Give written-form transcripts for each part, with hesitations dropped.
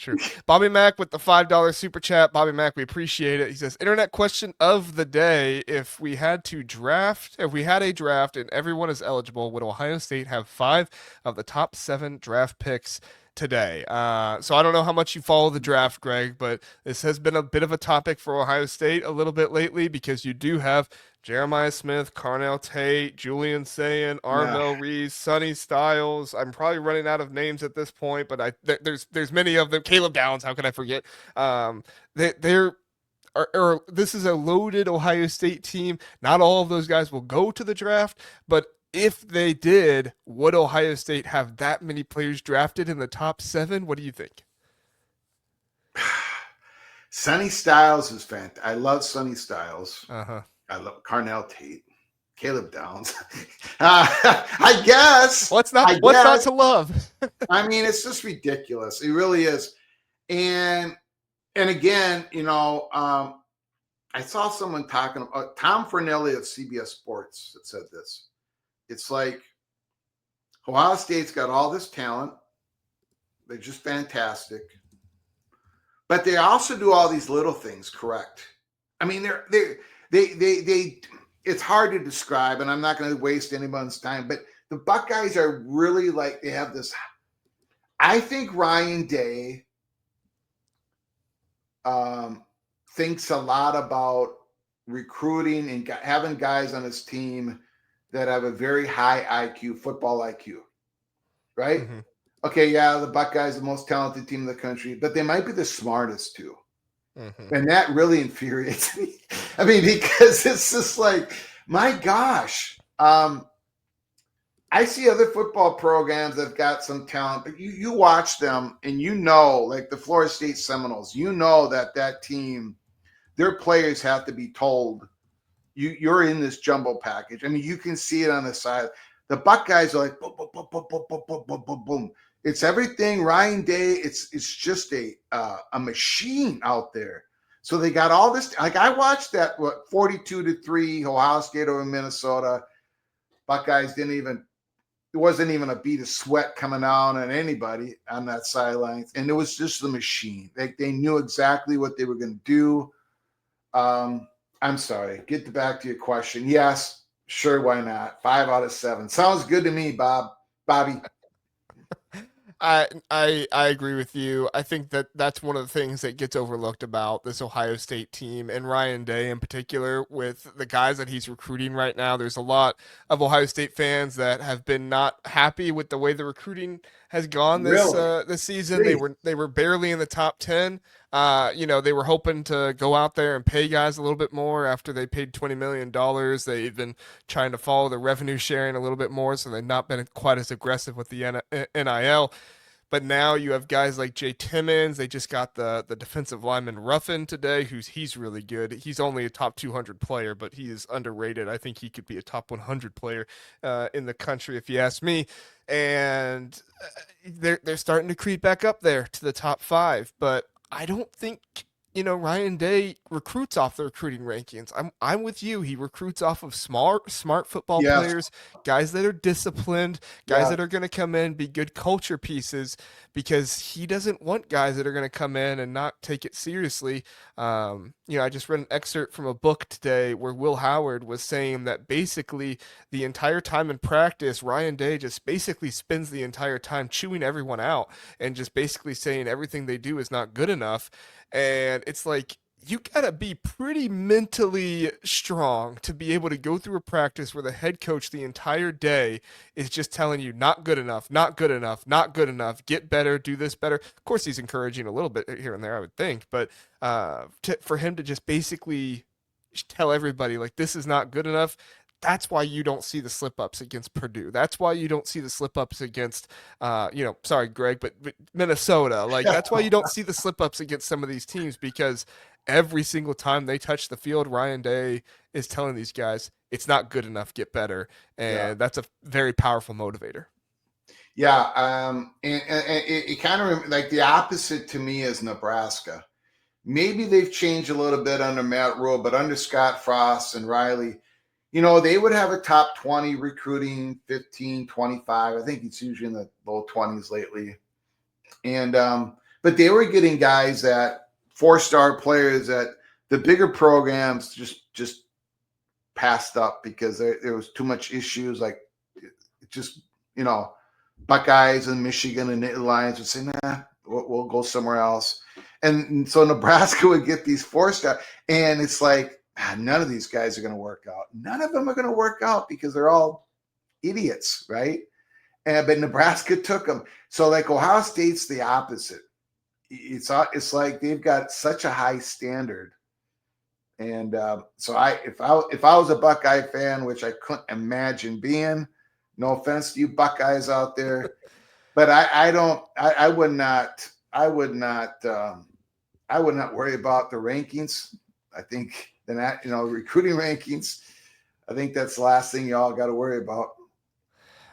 Sure. Bobby Mack with the $5 super chat. Bobby Mack, we appreciate it. He says, Internet question of the day. If we had a draft and everyone is eligible, would Ohio State have 5 of the top 7 draft picks today? So I don't know how much you follow the draft, Greg, but this has been a bit of a topic for Ohio State a little bit lately because you do have Jeremiah Smith, Carnell Tate, Julian Sayin, Yeah. Arvell Reese, Sonny Stiles. I'm probably running out of names at this point, but there's many of them. Caleb Downs, how can I forget? They're or this is a loaded Ohio State team. Not all of those guys will go to the draft, but if they did, would Ohio State have that many players drafted in the top 7? What do you think? Sonny Stiles is fantastic. I love Sonny Stiles. Uh huh. I love Carnell Tate, Caleb Downs. I guess. What's I not guess. to love? I mean, it's just ridiculous. It really is. And again, I saw someone talking about Tom Fornelli of CBS Sports that said this. It's like Ohio State's got all this talent. They're just fantastic. But they also do all these little things correct. I mean, they it's hard to describe, and I'm not going to waste anyone's time, but the Buckeyes are really like, they have this. I think Ryan Day thinks a lot about recruiting and having guys on his team that have a very high IQ, football IQ, right? Mm-hmm. Okay, yeah, the Buckeyes are the most talented team in the country, but they might be the smartest too. Mm-hmm. And that really infuriates me. I mean, because it's just like, my gosh. I see other football programs that have got some talent, but you watch them and like the Florida State Seminoles, that team, their players have to be told, you're in this jumbo package. I mean, you can see it on the side. The Buckeyes are like, boom, boom, boom, boom, boom, boom, boom, boom, boom, boom. It's everything. Ryan Day, it's just a machine out there. So they got all this. Like, I watched that 42-3 Ohio State over Minnesota. Buckeyes it wasn't even a bead of sweat coming down on anybody on that sideline, and it was just the machine. They knew exactly what they were going to do. I'm sorry. Get back to your question. Yes, sure. Why not? 5 out of 7 sounds good to me, Bobby. I agree with you. I think that's one of the things that gets overlooked about this Ohio State team and Ryan Day in particular with the guys that he's recruiting right now. There's a lot of Ohio State fans that have been not happy with the way the recruiting has gone Really? this season. Please. They were barely in the top 10. They were hoping to go out there and pay guys a little bit more after they paid $20 million. They've been trying to follow the revenue sharing a little bit more, so they've not been quite as aggressive with the NIL. But now you have guys like Jay Timmons. They just got the defensive lineman Ruffin today, he's really good. He's only a top 200 player, but he is underrated. I think he could be a top 100 player in the country, if you ask me. And they're starting to creep back up there to the top 5. But I don't think Ryan Day recruits off the recruiting rankings. I'm with you. He recruits off of smart football Yes. players, guys that are disciplined, guys Yeah. that are going to come in, be good culture pieces, because he doesn't want guys that are going to come in and not take it seriously. I just read an excerpt from a book today where Will Howard was saying that basically the entire time in practice, Ryan Day just basically spends the entire time chewing everyone out and just basically saying everything they do is not good enough. And it's like, you gotta be pretty mentally strong to be able to go through a practice where the head coach the entire day is just telling you not good enough, not good enough, not good enough, get better, do this better. Of course, he's encouraging a little bit here and there, I would think, but for him to just basically tell everybody like this is not good enough. That's why you don't see the slip ups against Purdue. That's why you don't see the slip ups against, sorry, Greg, but Minnesota. Like, that's why you don't see the slip ups against some of these teams, because every single time they touch the field, Ryan Day is telling these guys, it's not good enough, get better. Yeah. And that's a very powerful motivator. Yeah. And it kind of like the opposite to me is Nebraska. Maybe they've changed a little bit under Matt Rule, but under Scott Frost and Riley, they would have a top 20 recruiting, 15, 25. I think it's usually in the low 20s lately. And but they were getting guys that 4-star players that the bigger programs just passed up because there was too much issues. Like just Buckeyes and Michigan and the Lions would say, nah, we'll go somewhere else. And so Nebraska would get these 4-star, and it's like none of these guys are going to work out. None of them are going to work out because they're all idiots, right? But Nebraska took them. So like Ohio State's the opposite. It's like they've got such a high standard. And so if I was a Buckeye fan, which I couldn't imagine being, no offense to you Buckeyes out there, but I would not worry about the rankings. I think recruiting rankings. I think that's the last thing y'all got to worry about.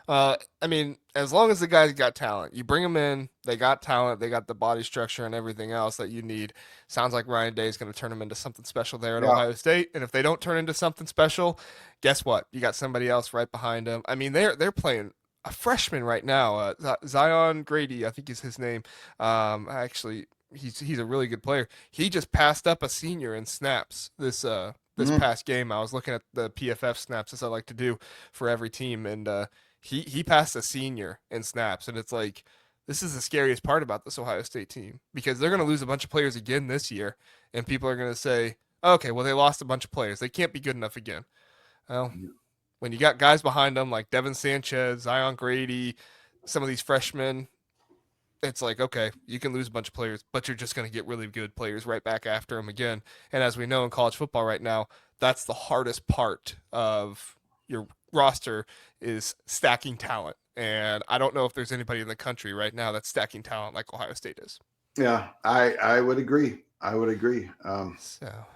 I mean, as long as the guys got talent, you bring them in, they got talent, they got the body structure and everything else that you need. Sounds like Ryan Day is going to turn them into something special there at Yeah. Ohio State. And if they don't turn into something special, guess what? You got somebody else right behind them. I mean, they're playing a freshman right now, Zion Grady, I think is his name. Actually, he's a really good player. He just passed up a senior in snaps this Mm-hmm. past game. I was looking at the PFF snaps as I like to do for every team, and he passed a senior in snaps, and it's like this is the scariest part about this Ohio State team because they're going to lose a bunch of players again this year, and people are going to say, okay, well they lost a bunch of players, they can't be good enough again. Well, when you got guys behind them like Devin Sanchez, Zion Grady, some of these freshmen, it's like, okay, you can lose a bunch of players, but you're just going to get really good players right back after them again. And as we know in college football right now, that's the hardest part of your roster is stacking talent. And I don't know if there's anybody in the country right now that's stacking talent like Ohio State is. Yeah, I would agree. I would agree. So